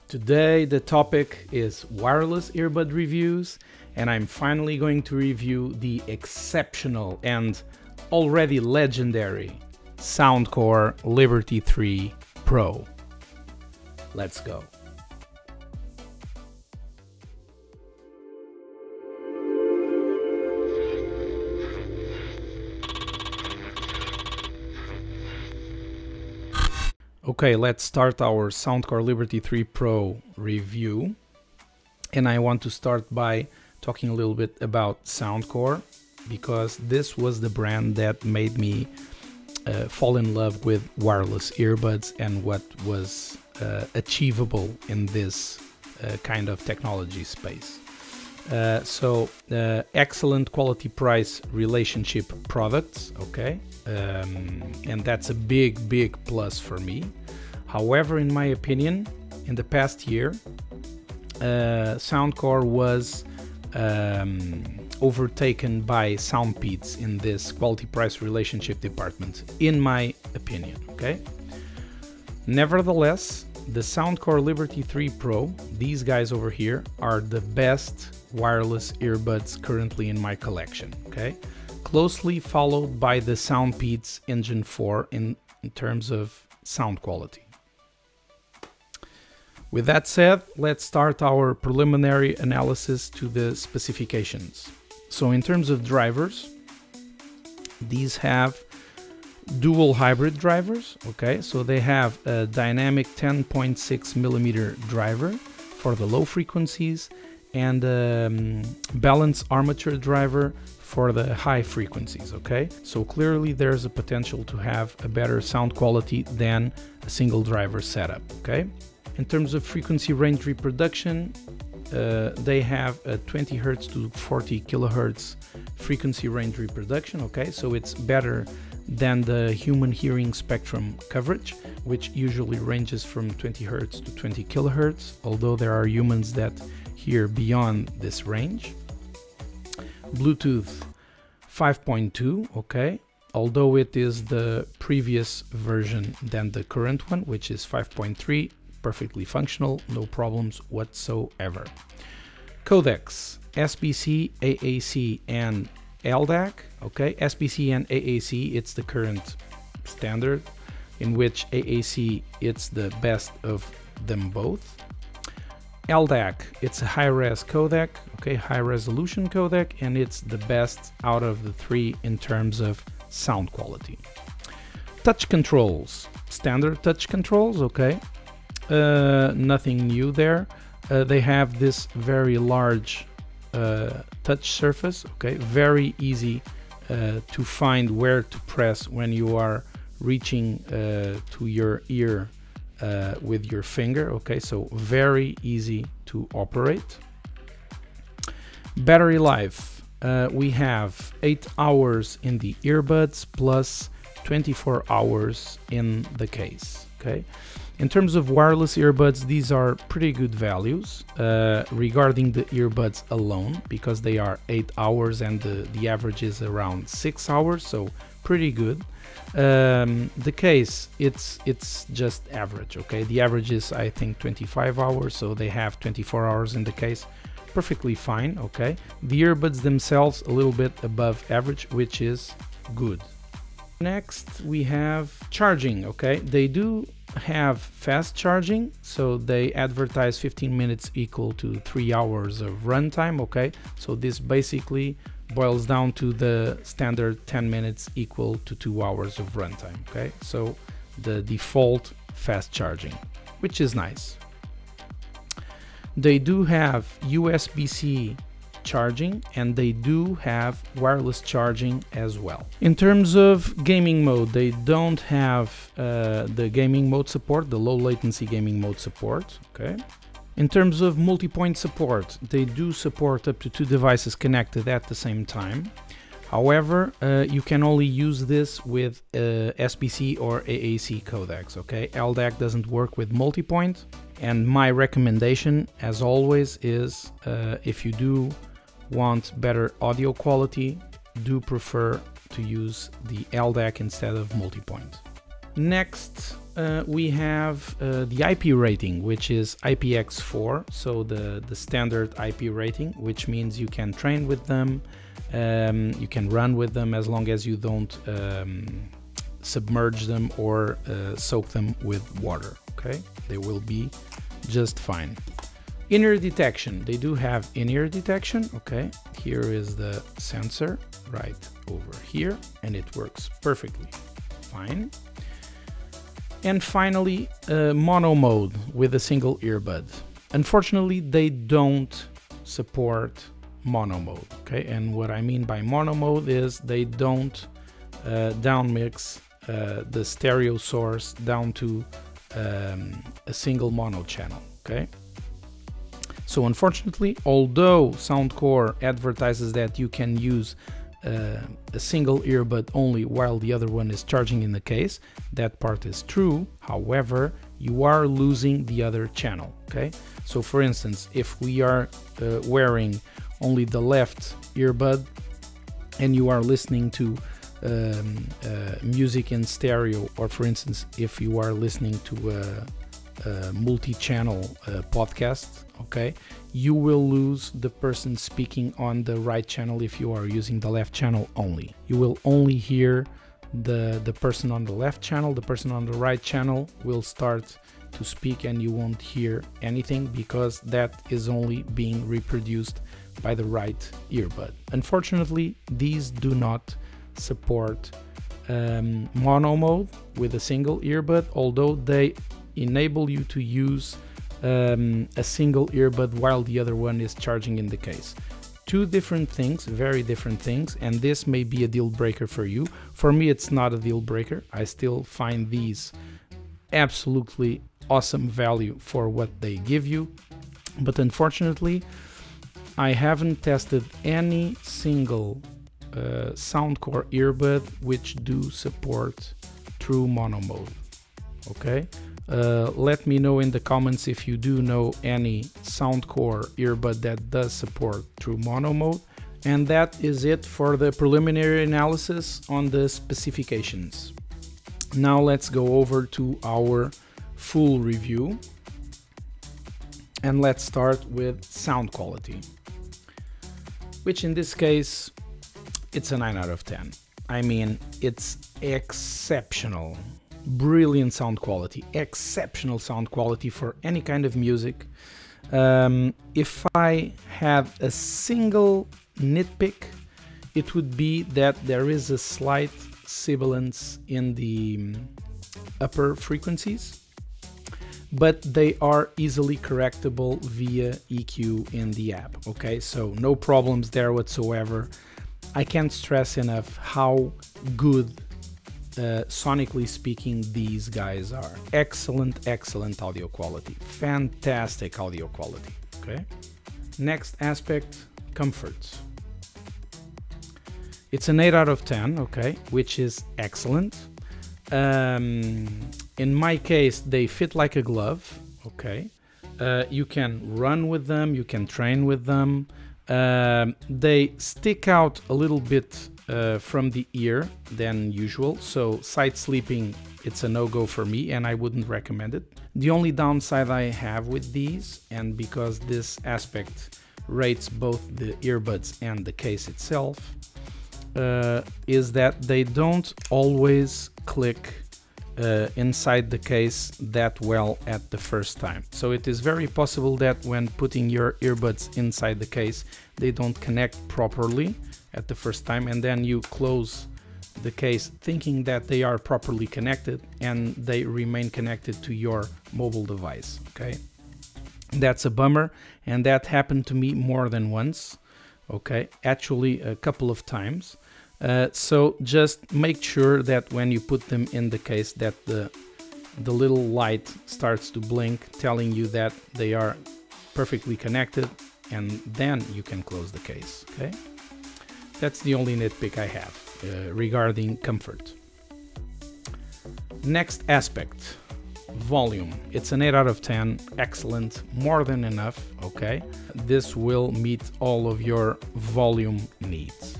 Today the topic is wireless earbud reviews, and I'm finally going to review the exceptional and already legendary Soundcore Liberty 3 Pro. Let's go. Okay, let's start our Soundcore Liberty 3 Pro review. And I want to start by talking a little bit about Soundcore, because this was the brand that made me fall in love with wireless earbuds and what was achievable in this kind of technology space. Excellent quality price relationship products, okay, and that's a big plus for me. However, in my opinion, in the past year, Soundcore was overtaken by Soundpeats in this quality price relationship department, in my opinion, okay. Nevertheless, the Soundcore Liberty 3 Pro, these guys over here, are the best wireless earbuds currently in my collection, okay? Closely followed by the Soundpeats Engine 4 in terms of sound quality. With that said, let's start our preliminary analysis to the specifications. So in terms of drivers, these have dual hybrid drivers, okay? So they have a dynamic 10.6 millimeter driver for the low frequencies and balance armature driver for the high frequencies, okay? So clearly there's a potential to have a better sound quality than a single driver setup, okay? In terms of frequency range reproduction, they have a 20 Hertz to 40 kilohertz frequency range reproduction, okay? So it's better than the human hearing spectrum coverage, which usually ranges from 20 Hertz to 20 kilohertz, although there are humans that hear beyond this range. Bluetooth 5.2, okay, although it is the previous version than the current one, which is 5.3, perfectly functional, no problems whatsoever. Codecs, SBC, AAC, and LDAC, okay, SBC and AAC, it's the current standard, in which AAC, it's the best of them both. LDAC, it's a high-res codec, okay, high-resolution codec, and it's the best out of the three in terms of sound quality. Touch controls, standard touch controls, okay, nothing new there. They have this very large touch surface, okay, very easy to find where to press when you are reaching to your ear with your finger, okay, so very easy to operate. Battery life, we have 8 hours in the earbuds plus 24 hours in the case, okay. In terms of wireless earbuds, these are pretty good values regarding the earbuds alone, because they are 8 hours and the average is around 6 hours, so pretty good. The case, it's just average, okay. The average is, I think, 25 hours, so they have 24 hours in the case, perfectly fine, okay. The earbuds themselves a little bit above average, which is good. Next we have charging, okay. They do have fast charging, so they advertise 15 minutes equal to 3 hours of runtime, okay. So this basically boils down to the standard 10 minutes equal to 2 hours of runtime, okay. So the default fast charging, which is nice. They do have USB-C charging, and they do have wireless charging as well. In terms of gaming mode, they don't have the gaming mode support, the low latency gaming mode support, okay. In terms of multi-point support, they do support up to 2 devices connected at the same time. However, you can only use this with SBC or AAC codecs, okay. LDAC doesn't work with multi-point, and my recommendation, as always, is if you do want better audio quality, do prefer to use the LDAC instead of multi-point. Next, we have the IP rating, which is IPX4, so the standard IP rating, which means you can train with them, you can run with them as long as you don't submerge them or soak them with water. Okay, they will be just fine. In-ear detection, they do have in-ear detection. Okay, here is the sensor right over here, and it works perfectly fine. And finally, mono mode with a single earbud. Unfortunately, they don't support mono mode. Okay, and what I mean by mono mode is they don't downmix the stereo source down to a single mono channel. Okay, so unfortunately, although Soundcore advertises that you can use a single earbud only while the other one is charging in the case, that part is true. However, you are losing the other channel. Okay, so for instance, if we are wearing only the left earbud and you are listening to music in stereo, or for instance, if you are listening to a multi-channel podcast, okay, you will lose the person speaking on the right channel if you are using the left channel only. You will only hear the person on the left channel. The person on the right channel will start to speak and you won't hear anything, because that is only being reproduced by the right earbud. Unfortunately, these do not support mono mode with a single earbud, although they enable you to use a single earbud while the other one is charging in the case. Two different things, very different things, and this may be a deal breaker for you. For me, it's not a deal breaker. I still find these absolutely awesome value for what they give you, but unfortunately, I haven't tested any single Soundcore earbud which do support true mono mode. Okay, let me know in the comments if you do know any Soundcore earbud that does support true mono mode. And that is it for the preliminary analysis on the specifications. Now let's go over to our full review, and let's start with sound quality, which in this case it's a 9 out of 10. I mean, it's exceptional. Brilliant sound quality, exceptional sound quality for any kind of music. If I have a single nitpick, it would be that there is a slight sibilance in the upper frequencies, but they are easily correctable via EQ in the app. Okay, so no problems there whatsoever. I can't stress enough how good sonically speaking these guys are. Excellent audio quality, fantastic audio quality. Okay, next aspect, comfort. It's an 8 out of 10, okay, which is excellent. In my case, they fit like a glove. Okay, you can run with them, you can train with them. They stick out a little bit from the ear than usual, so side sleeping, it's a no-go for me and I wouldn't recommend it. The only downside I have with these, and because this aspect rates both the earbuds and the case itself, is that they don't always click inside the case that well at the first time. So it is very possible that when putting your earbuds inside the case, they don't connect properly at the first time, and then you close the case thinking that they are properly connected and they remain connected to your mobile device. Okay, that's a bummer, and that happened to me more than once. Okay, actually a couple of times. So just make sure that when you put them in the case that the little light starts to blink, telling you that they are perfectly connected, and then you can close the case. Okay, that's the only nitpick I have regarding comfort. Next aspect, volume. It's an 8 out of 10, excellent, more than enough. Okay, this will meet all of your volume needs.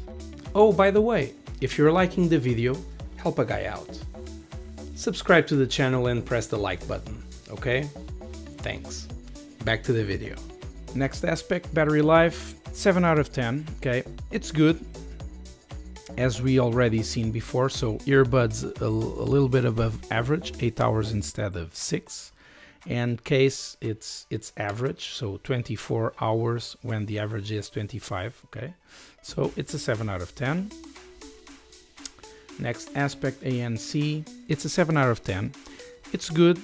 Oh, by the way, if you're liking the video, help a guy out. subscribe to the channel and press the like button, okay? Thanks. Back to the video. Next aspect, battery life, 7 out of 10, okay? It's good, as we already seen before, so earbuds a little bit above average, 8 hours instead of 6. And case, it's average, so 24 hours when the average is 25, okay? So it's a 7 out of 10. Next aspect, ANC, it's a 7 out of 10. It's good.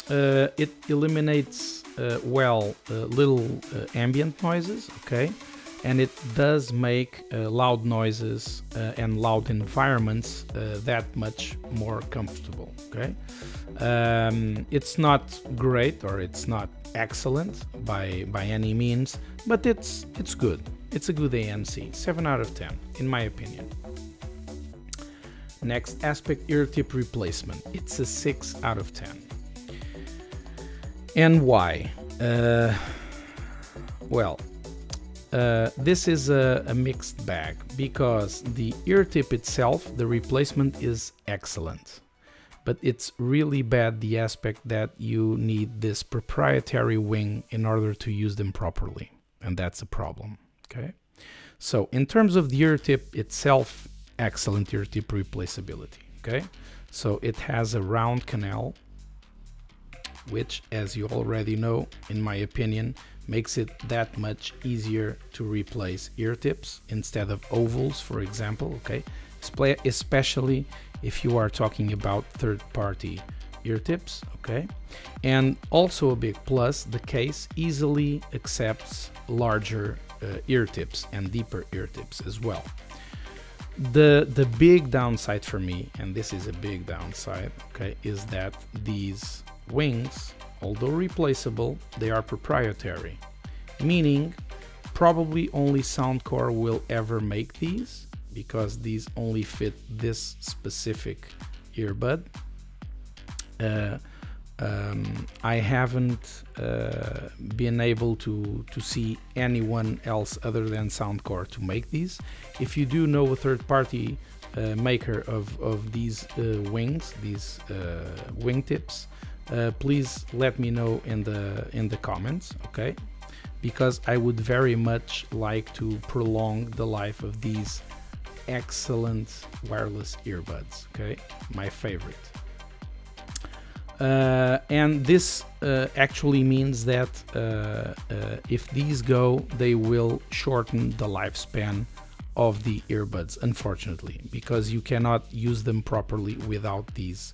It eliminates little ambient noises, okay? And it does make loud noises and loud environments that much more comfortable, okay? It's not great, or it's not excellent by any means, but it's good. It's a good ANC, 7 out of 10 in my opinion. Next aspect, ear tip replacement. It's a 6 out of 10. And why? This is a mixed bag, because the ear tip itself, the replacement is excellent. But it's really bad the aspect that you need this proprietary wing in order to use them properly. And that's a problem, okay? So in terms of the ear tip itself, excellent ear tip replaceability, okay? So it has a round canal, which, as you already know, in my opinion, makes it that much easier to replace ear tips instead of ovals, for example, okay? Especially if you are talking about third-party ear tips, okay? And also a big plus, the case easily accepts larger ear tips and deeper ear tips as well. The big downside for me, and this is a big downside, okay, is that these wings, although replaceable, they are proprietary, meaning probably only Soundcore will ever make these, because these only fit this specific earbud. I haven't been able to see anyone else other than Soundcore to make these. If you do know a third-party maker of these wings, these wingtips, please let me know in the comments, okay? Because I would very much like to prolong the life of these excellent wireless earbuds, okay? My favorite. And this actually means that if these go, they will shorten the lifespan of the earbuds, unfortunately, because you cannot use them properly without these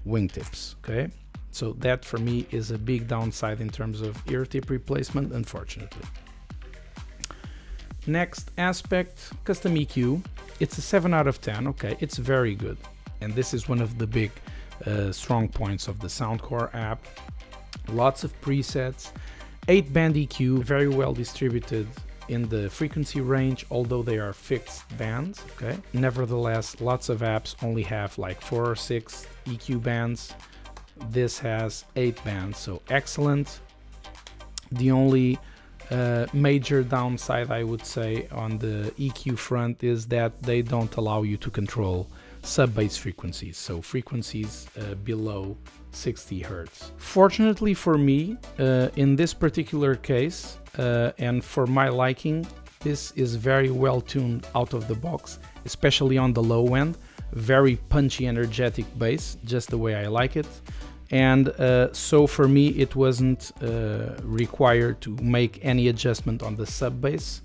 wingtips, okay? So that for me is a big downside in terms of ear tip replacement, unfortunately. Next aspect, custom EQ. It's a 7 out of 10, okay? It's very good. And this is one of the big strong points of the Soundcore app. Lots of presets, 8-band EQ, very well distributed in the frequency range, although they are fixed bands, okay? Nevertheless, lots of apps only have like 4 or 6 EQ bands. This has 8 bands, so excellent. The only major downside, I would say, on the EQ front is that they don't allow you to control sub-bass frequencies, so frequencies below 60 Hertz. Fortunately for me, in this particular case, and for my liking, this is very well tuned out of the box, especially on the low end. Very punchy, energetic bass, just the way I like it. And so for me, it wasn't required to make any adjustment on the sub bass.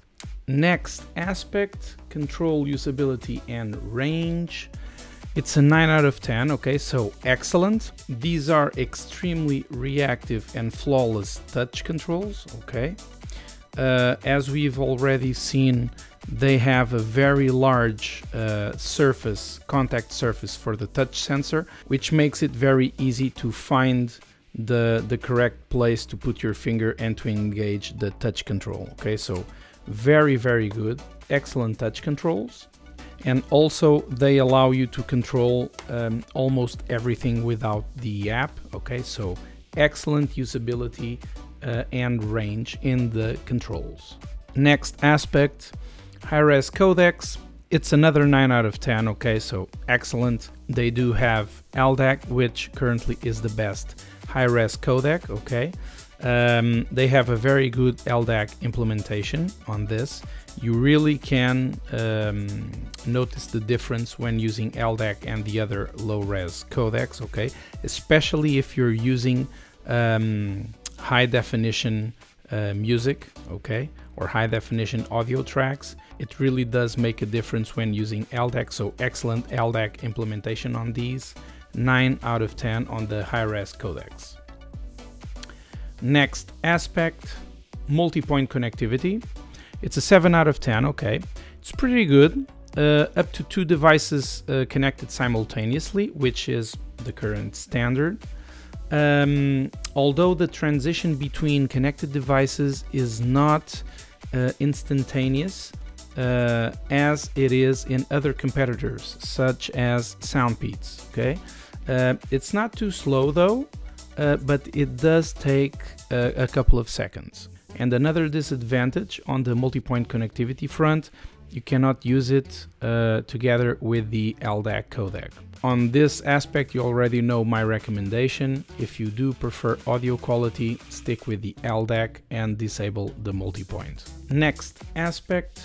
Next aspect, control, usability, and range. It's a 9 out of 10, okay, so excellent. These are extremely reactive and flawless touch controls, okay. As we've already seen, they have a very large contact surface for the touch sensor, which makes it very easy to find the correct place to put your finger and to engage the touch control, okay. So very, very good, excellent touch controls. And also they allow you to control almost everything without the app, okay, so excellent usability and range in the controls. Next aspect, high-res codecs. it's another 9 out of 10, okay, so excellent. They do have LDAC, which currently is the best high-res codec, okay. They have a very good LDAC implementation on this. You really can notice the difference when using LDAC and the other low-res codecs, okay, especially if you're using high-definition music, okay, or high-definition audio tracks. It really does make a difference when using LDAC, so excellent LDAC implementation on these. 9 out of 10 on the high-res codecs. Next aspect, multi-point connectivity. It's a 7 out of 10, okay. It's pretty good. Up to 2 devices connected simultaneously, which is the current standard. Although the transition between connected devices is not instantaneous as it is in other competitors, such as Soundpeats, okay? It's not too slow though, but it does take a couple of seconds. And another disadvantage on the multi-point connectivity front, you cannot use it together with the LDAC codec. On this aspect, you already know my recommendation. If you do prefer audio quality, stick with the LDAC and disable the multi-point. Next aspect,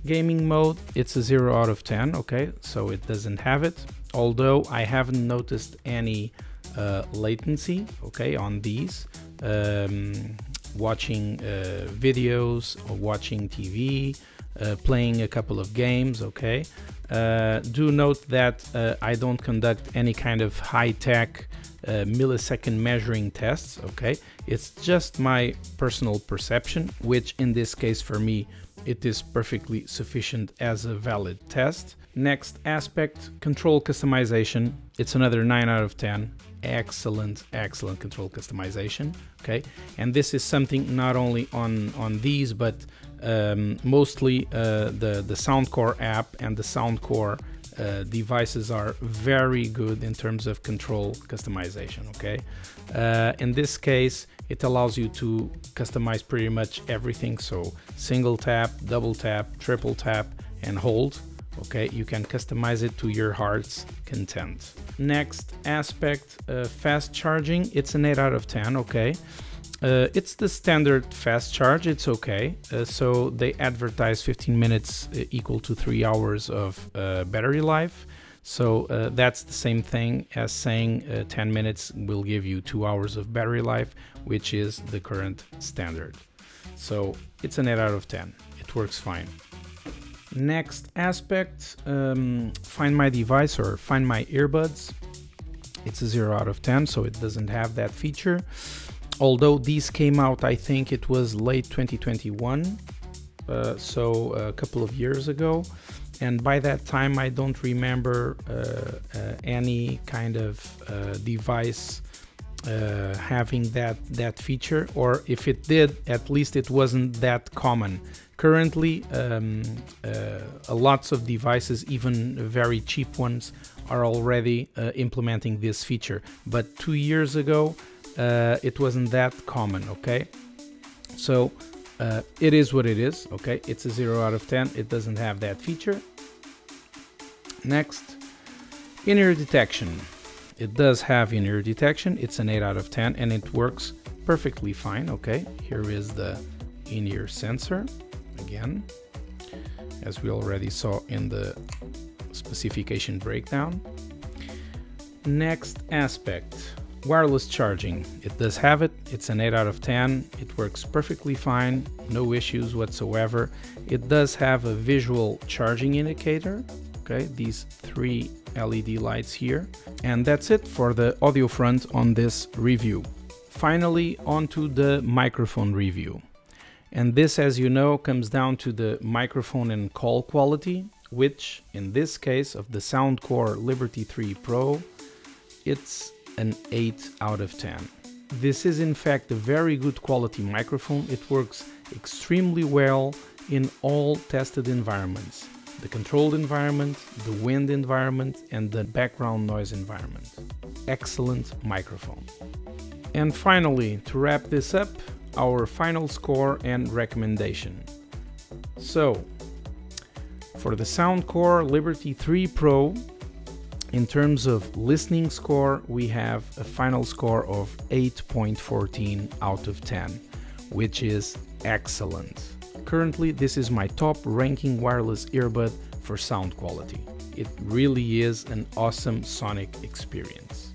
gaming mode. It's a 0 out of 10, okay, so it doesn't have it. Although I haven't noticed any latency, okay, on these. Watching videos or watching TV, playing a couple of games, okay. Do note that I don't conduct any kind of high-tech millisecond measuring tests, okay. It's just my personal perception, which in this case for me it is perfectly sufficient as a valid test. Next aspect, control customization. It's another 9 out of 10. Excellent control customization, okay. And this is something not only on these, but mostly the Soundcore app and the Soundcore devices are very good in terms of control customization, okay. In this case, it allows you to customize pretty much everything, so single tap, double tap, triple tap, and hold. Okay, you can customize it to your heart's content. Next aspect, fast charging. It's an 8 out of 10, okay. It's the standard fast charge, it's okay. So they advertise 15 minutes equal to 3 hours of battery life. So that's the same thing as saying 10 minutes will give you 2 hours of battery life, which is the current standard. So it's an 8 out of 10. It works fine. Next aspect, find my device or find my earbuds. It's a 0 out of 10, so it doesn't have that feature. Although these came out, I think it was late 2021, so a couple of years ago. And by that time, I don't remember any kind of device having that feature, or if it did, at least it wasn't that common. Currently, lots of devices, even very cheap ones, are already implementing this feature. But 2 years ago, it wasn't that common, okay? So it is what it is, okay? It's a 0 out of 10. It doesn't have that feature. Next, in-ear detection. It does have in-ear detection. It's an 8 out of 10, and it works perfectly fine, okay? Here is the in-ear sensor. Again, as we already saw in the specification breakdown. Next aspect, wireless charging. It does have it. It's an 8 out of 10. It works perfectly fine, no issues whatsoever. It does have a visual charging indicator, okay, these 3 LED lights here. And that's it for the audio front on this review. Finally, onto the microphone review. And this, as you know, comes down to the microphone and call quality, which in this case of the Soundcore Liberty 3 Pro, it's an 8 out of 10. This is in fact a very good quality microphone. It works extremely well in all tested environments. The controlled environment, the wind environment, and the background noise environment. Excellent microphone. And finally, to wrap this up, our final score and recommendation. So, For the Soundcore Liberty 3 Pro, in terms of listening score, we have a final score of 8.14 out of 10, which is excellent. Currently, this is my top ranking wireless earbud for sound quality. It really is an awesome sonic experience.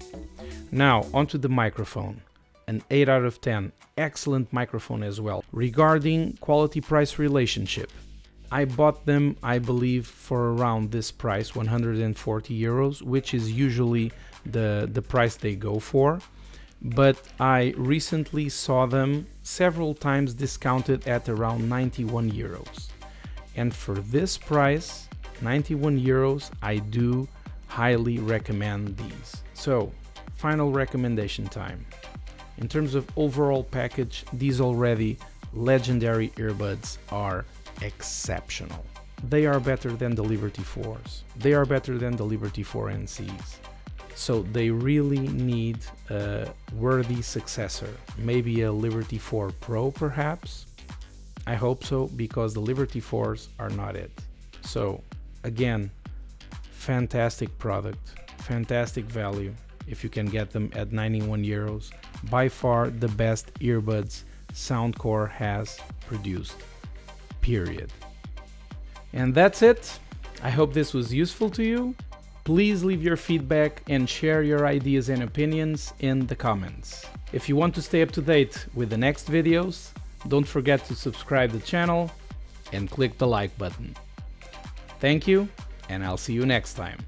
Now, onto the microphone. An 8 out of 10, excellent microphone as well. Regarding quality-price relationship, I bought them, I believe, for around this price, 140 euros, which is usually the price they go for. But I recently saw them several times discounted at around 91 euros. And for this price, 91 euros, I do highly recommend these. So, final recommendation time. In terms of overall package, these already legendary earbuds are exceptional. They are better than the Liberty 4s. They are better than the Liberty 4 NCs. So they really need a worthy successor. Maybe a Liberty 4 Pro perhaps? I hope so, because the Liberty 4s are not it. So again, fantastic product, fantastic value. If you can get them at 91 euros, by far the best earbuds Soundcore has produced. Period. And that's it. I hope this was useful to you. Please leave your feedback and share your ideas and opinions in the comments. If you want to stay up to date with the next videos, don't forget to subscribe to the channel and click the like button. Thank you, and I'll see you next time.